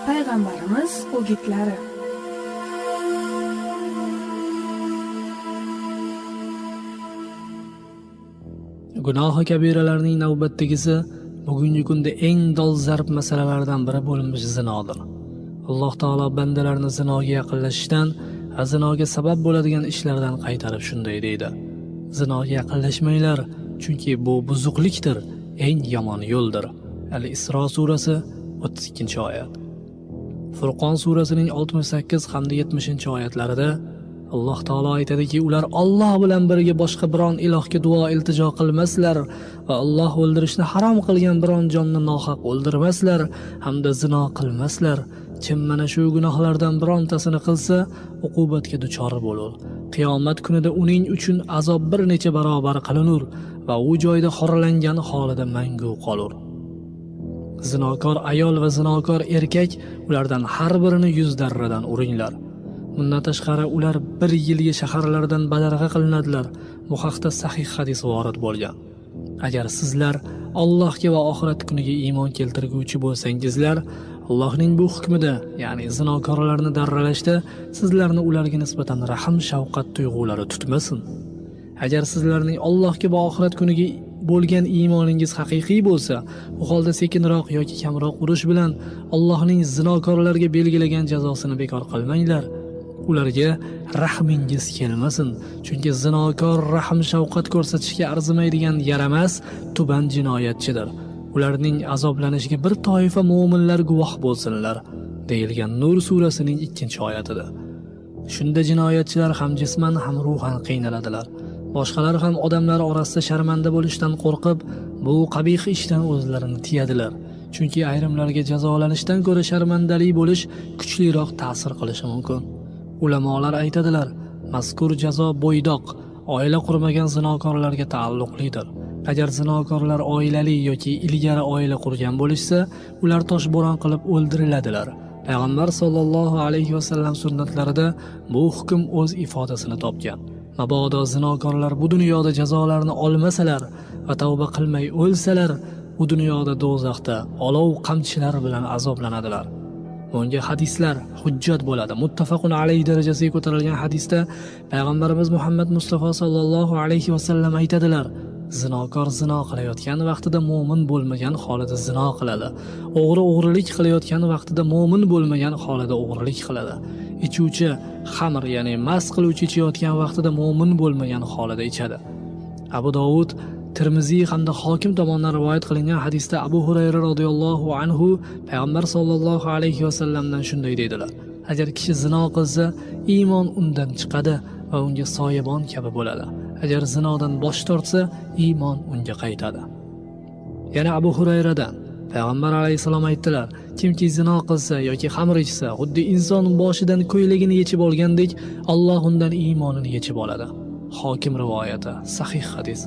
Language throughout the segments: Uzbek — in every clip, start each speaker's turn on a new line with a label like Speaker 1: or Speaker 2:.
Speaker 1: Payg'ambarimiz o'gitlari.
Speaker 2: Gunohi kabiralarning navbatdagisi bugungi kunda eng dolzarb masalalardan biri bo'lmish zinodir. Alloh taolo bandalarni zinoga yaqinlashishdan va zinoga sabab bo'ladigan ishlardan qaytarib shunday deydi: Zinoga yaqinlashmanglar, chunki bu buzuqlikdir, eng yomon yo'ldir. Al-Isro surasi 32-oyat. Furqon surasining 68 hamda 70-oyatlarida Alloh taolo aytadiki, ular Alloh bilan birga boshqa biron ilohga duo iltijo qilmaslar va Alloh o'ldirishni harom qilgan biron jonni nohaq o'ldirmaslar hamda zino qilmaslar. Kim mana shu gunohlardan birontasini qilsa, uqubatga duchor bo'lur. Qiyomat kunida uning uchun azob bir necha barobar qilinur va u joyda xoralangan holida mangu qolur. Zinokor ayol va zinokor erkak, ulardan har birini 100 darradan uringlar. Bundan tashqari ular bir yilga shaharlardan badarg'a qilinadilar. Bu haqda sahih hadis vorid bo'lgan. Agar sizlar Allohga va oxirat kuniga iymon keltirguvchi bo'lsangizlar, Allohning bu hukmida, ya'ni zinokorlarni darralashda sizlarni ularga nisbatan rahm, shafqat tuyg'ulari tutmasin. Agar sizlarning Allohga va oxirat kuniga bo'lgan iymoningiz haqiqiy bo'lsa, u holda sekinroq yoki kamroq urish bilan Allohning zinokorlarga belgilagan jazosini bekor qilmanglar. Ularga rahmingiz kelmasin, chunki zinokor rahm shafqat ko'rsatishga arzimaydigan yaramas, tuban jinoyatchidir. Ularning azoblanishiga bir toifa mu'minlar guvoh bo'lsinlar, deyilgan Nur surasining 2-oyatida. Shunda jinoyatchilar ham jisman ham ruhan qiynaladilar. Boshqalar ham odamlar orasida sharmanda bo'lishdan qo'rqib, bu qabih ishdan o'zlarini tiyadilar. Chunki ayrimlarga jazolanishdan ko'ra sharmandalik bo'lish kuchliroq ta'sir qilishi mumkin. Ulamolar aytadilar, mazkur jazo bo'ydoq, oila qurmagan zinokorlarga taalluqlidir. Agar zinokorlar oilali yoki ilgari oila qurgan bo'lishsa, ular toshbo'ron qilib o'ldiriladilar. Payg'ambar sollallohu alayhi vasallam sunnatlarida bu hukm o'z ifodasini topgan. Mabodo zinokorlar bu dunyoda jazolarini olmasalar va tavba qilmay o'lsalar, bu dunyoda do'zaxda olov qamchilar bilan azoblanadilar. Bunga hadislar hujjat bo'ladi. Muttafaqun alayhi darajasiga ko'tarilgan hadisda Payg'ambarimiz Muhammad Mustafa sallallohu alayhi vasallam aytadilar: Zinokor zino qilayotgan vaqtida mu'min bo'lmagan holida zino qiladi. O'g'ri o'g'rilik qilayotgan vaqtida mu'min bo'lmagan holida o'g'rilik qiladi. Ichuvchi xamr, ya'ni mast qiluvchi ichayotgan vaqtida mu'min bo'lmagan holida ichadi. Abu Dovud, Tirmiziy hamda Hokim tomonidan rivoyat qilingan hadisda Abu Hurayra radhiyallohu anhu Payg'ambar sollallohu alayhi vasallamdan shunday dedilar: Agar kishi zino qilsa, iymon undan chiqadi va unga soyabon kabi bo'ladi. Agar zinodan bosh tortsa, iymon unga qaytadi. Yana Abu Hurayradan Payg'ambar alayhisalom aytdilar: Kimki zino qilsa yoki xamr ichsa, xuddi inson boshidan ko'ylagini yechib olgandek, Alloh undan iymonini yechib oladi. Hokim rivoyati, sahih hadis.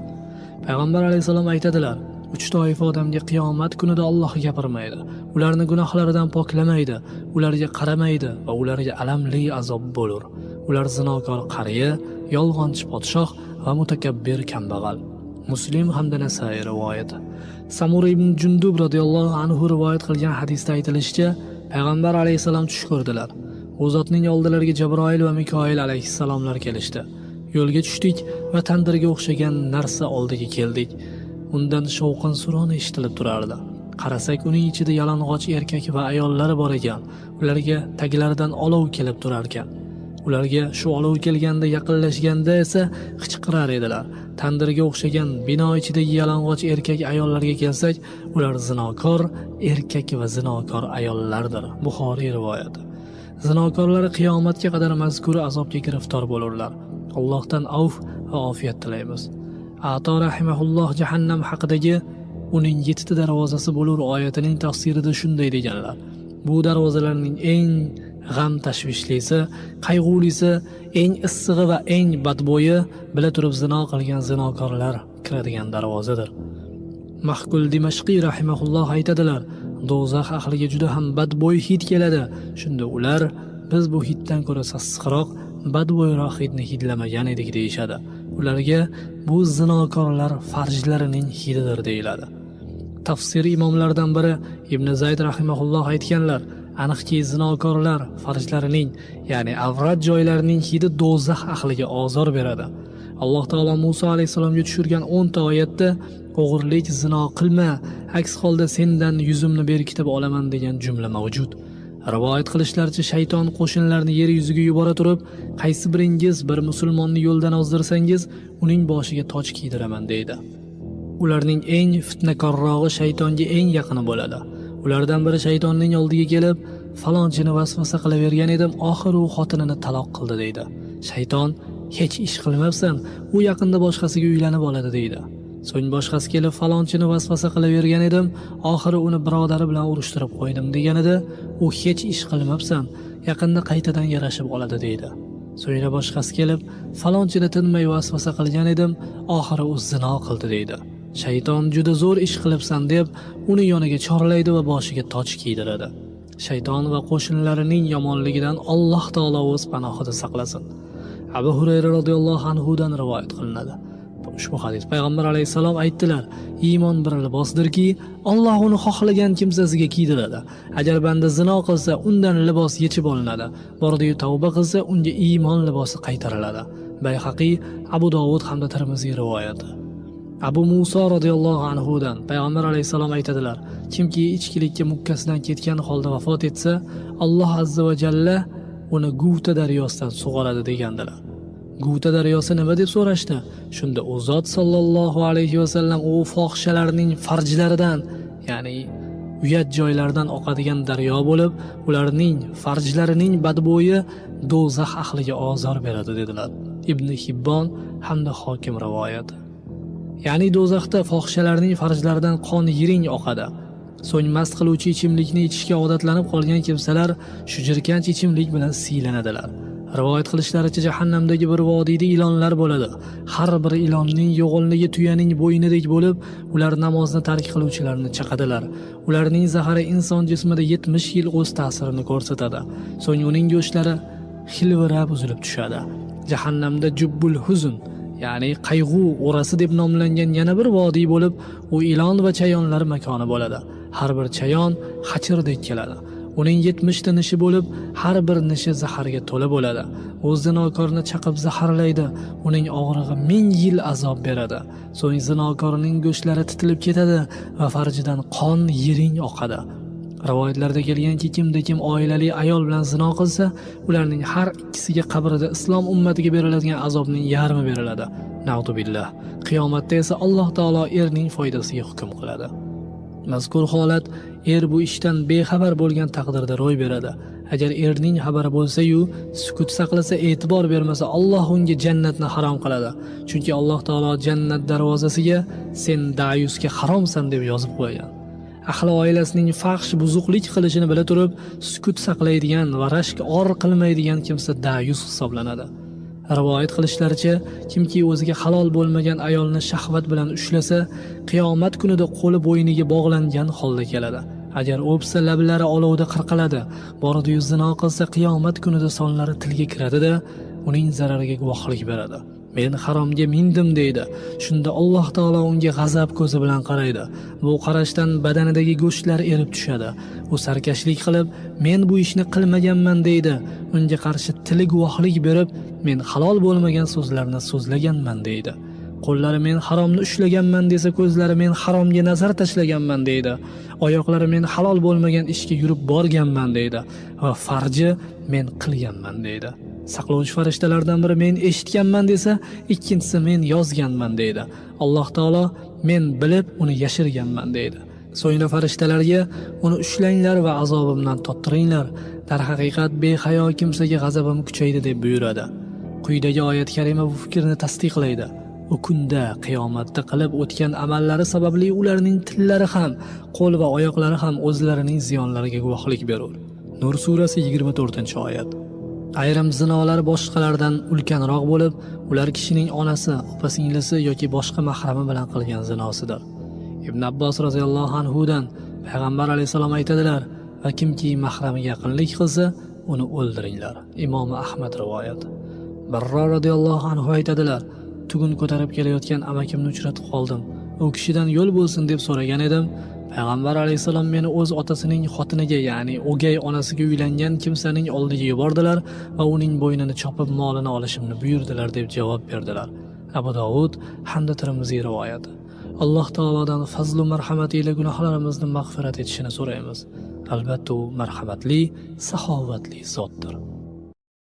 Speaker 2: Payg'ambar alayhisalom aytadilar: 3 toifa odamga qiyomat kunida Alloh gapirmaydi, ularni gunohlaridan poklamaydi, ularga qaramaydi va ularga alamli azob bo'lur. Ular zinokor qariya, yolg'onchi podshoh va mutakabbir kambag'al. Muslim hamda Nasai rivoyati. Samura ibn Jundub radhiyallohu anhu rivoyat qilgan hadisda aytilishicha, Payg'ambar alayhisalom tush ko'rdilar. U zotning oldilariga Jabroil va Mikoil alayhisalomlar kelishdi. Yo'lga tushdik va tandirga o'xshagan narsa oldiga keldik. Undan shovqin suron eshitilib turardi. Qarasak, uning ichida yalang'och erkak va ayollar bor ekan. Ularga taglaridan olov kelib turar ekan. Ularga shu olov kelganda yaqinlashganda esa qichqirar edilar. Tandirga o'xshagan bino ichidagi yalang'och erkak ayollarga kelsak, ular zinokor erkak va zinokor ayollardir. Buxoriy rivoyati. Zinokorlar qiyomatga qadar mazkur azobga giriftor bo'lurlar. Allohdan avf va ofiyat tilaymiz. Ato rahimahulloh jahannam haqidagi uning 7 darvozasi bo'lur oyatining tafsirida shunday deganlar: Bu darvozalarning eng g'am tashvishlisi, qayg'ulisi, eng issig'i va eng badbo'yi bila turib zino qilgan zinokorlar kiradigan darvozadir. Mahkul Dimashqiy rahimahulloh aytadilar: Do'zax ahliga juda ham badbo'y hid keladi. Shunda ular: Biz bu hiddan ko'ra sassiqroq, badbo'yroq hidni hidlamagan edik deyishadi. Ularga bu zinokorlar farjlarining hididir deyiladi. Tafsir imomlaridan biri Ibn Zayd rahimahulloh aytganlar: Aniqki zinokorlar farjlarining, ya'ni avrat joylarining hidi do'zax ahliga ozor beradi. Alloh taolo Musa alayhisalomga tushirgan 10 ta oyatda o'g'irlik, zino qilma, aks holda sendan yuzimni berkitib olaman degan jumla mavjud. Rivoyat qilishlaricha shayton qo'shinlarni yer yuziga yubora turib, qaysi biringiz bir musulmonni yo'ldan ozdirsangiz, uning boshiga toj kiydiraman deydi. Ularning eng fitnakorrog'i shaytonga eng yaqini bo'ladi. Ulardan biri shaytonning oldiga kelib, falonchini vasvasa qilavergan edim, oxiri u xotinini taloq qildi deydi. Shayton, hech ish qilmabsan, u yaqinda boshqasiga uylanib oladi deydi. So'ng boshqasi kelib, falonchini vasvasa qilavergan edim, oxiri uni birodari bilan urushtirib qo'ydim deganida, u hech ish qilmabsan, yaqinda qaytadan yarashib oladi deydi. So'ngra boshqasi kelib, falonchini tinmay vasvasa qilgan edim, oxiri u zino qildi deydi. Shayton juda zo'r ish qilibsan deb uni yoniga chorlaydi va boshiga toj kiydiradi. Shayton va qo'shinlarining yomonligidan Alloh taolo o'z panohida saqlasin. Abu Hurayra radhiyallohu anhu dan rivoyat qilinadi. Ushbu hadis payg'ambar alayhisalom aytdilar: "Iymon bir libosdirki, Alloh uni xohlagan kimsasiga kiydiradi. Agar banda zino qilsa, undan libos yechib olinadi. Bordi-yu tavba qilsa, unga iymon libosi qaytariladi." Bayhaqiy, Abu Dovud hamda Tirmiziy rivoyati. Abu Musa radhiyallohu anhu dan payg'ambar alayhisalom aytadilar: "Kimki ichkilikka mukkasidan ketgan holda vafot etsa, Alloh azza va jalla uni Guta daryosidan sug'oradi" degandilar. Guta daryosi nima deb so'rashdi? Shunda u zot sallallohu alayhi va sallam u fohishalarning farjlaridan, ya'ni uyat joylardan oqadigan daryo bo'lib, ularning farjlarining badbo'yi do'zax ahliga ozor beradi dedilar. Ibn Hibbon hamda Hokim rivoyati. Ya'ni do'zaxda fohishalarning farjlaridan qon yiring oqadi. So'ng mast qiluvchi ichimlikni ichishga odatlanib qolgan kimsalar shu jirkanch ichimlik bilan siylanadilar. Rivoyat qilishlaricha jahannamdagi bir vodiyda ilonlar bo'ladi. Har bir ilonning yo'g'onligi tuyaning bo'ynidek bo'lib, ular namozni tark qiluvchilarni chaqadilar. Ularning zahari inson jismida 70 yil o'z ta'sirini ko'rsatadi. So'ng uning go'shtlari xilvirab uzilib tushadi. Jahannamda Jubbul Huzn, ya'ni qayg'u o'rasi deb nomlangan yana bir vodiy bo'lib, u ilon va chayonlar makoni bo'ladi. Har bir chayon xachirdek keladi. Uning 70 ta nishi bo'lib, har bir nishi zaharga to'la bo'ladi. U zinokorni chaqib zaharlaydi, uning og'rig'i 1000 yil azob beradi. So'ng zinokorning go'shtlari titilib ketadi va farjidan qon yiring oqadi. Rivoyatlarda kelganki, kimda kim oilali ayol bilan zino qilsa, ularning har ikkisiga qabrida islom ummatiga beriladigan azobning yarmi beriladi. Na'uzubillah. Qiyomatda esa Alloh taolo erning foydasiga hukm qiladi. Mazkur holat bu ishdan bexabar bo'lgan taqdirda ro'y beradi. Agar erning xabari bo'lsa-yu, sukut saqlasa, e'tibor bermasa, Alloh unga jannatni harom qiladi. Chunki Alloh taolo jannat darvozasiga sen dayusga haromsan deb yozib qo'ygan. Ahli oilasining fahsh buzuqlik qilishini bila turib, sukut saqlaydigan va rashk or qilmaydigan kimsa dayus hisoblanadi. Rivoyat qilishlaricha, kimki o'ziga halol bo'lmagan ayolni shahvat bilan ushlasa, qiyomat kunida qo'li bo'yniga bog'langan holda keladi. Agar o'psa, lablari olovda qirqiladi. Bordi-yu zino qilsa, qiyomat kunida sonlari tilga kiradi-da, uning zarariga guvohlik beradi. Men haromga mindim deydi. Shunda Alloh taolo unga g'azab ko'zi bilan qaraydi. Bu qarashdan badanidagi go'shtlar erib tushadi. U sarkashlik qilib, men bu ishni qilmaganman deydi. Unga qarshi tili guvohlik berib, men halol bo'lmagan so'zlarni so'zlaganman deydi. Qo'llari men haromni ushlaganman desa, ko'zlari men haromga nazar tashlaganman deydi. Oyoqlari men halol bo'lmagan ishga yurib borganman deydi va farji men qilganman deydi. Saqlovchi farishtalardan biri men eshitganman desa, ikkinchisi men yozganman deydi. Alloh taolo men bilib uni yashirganman deydi. So'ngra farishtalarga uni ushlanglar va azobimdan tottiringlar. Darhaqiqat behayo kimsaga g'azabim kuchaydi deb buyuradi. Quyidagi oyat karima bu fikrni tasdiqlaydi. U kunda qiyomatda qilib o'tgan amallari sababli ularning tillari ham, qo'l va oyoqlari ham o'zlarining ziyonlariga guvohlik berur. Nur surasi 24-oyat. Ayrim zinolar boshqalardan ulkanroq bo'lib, ular kishining onasi, opa-singlisi yoki boshqa mahrami bilan qilgan zinosidir. Ibn Abbos roziyallohu anhu dan payg'ambar alayhisalom aytadilar: "Va kimki mahramiga yaqinlik qilsa, uni o'ldiringlar." Imom Ahmad rivoyat. Barro roziyallohu anhu aytadilar: "Tugun ko'tarib kelayotgan amakimni uchratib qoldim. U kishidan yo'l bo'lsin deb so'ragan edim. Payg'ambar alayhisalom meni o'z otasining xotiniga, ya'ni o'gay onasiga uylangan kimsaning oldiga yubordilar va uning bo'ynini chopib molini olishimni buyurdilar deb javob berdilar. Abu Dovud hamda Tirmiziy rivoyati. Alloh taolodan fazl va marhamati ila gunohlarimizni mag'firat etishini so'raymiz. Albatta u marhamatli, saxovatli zotdir.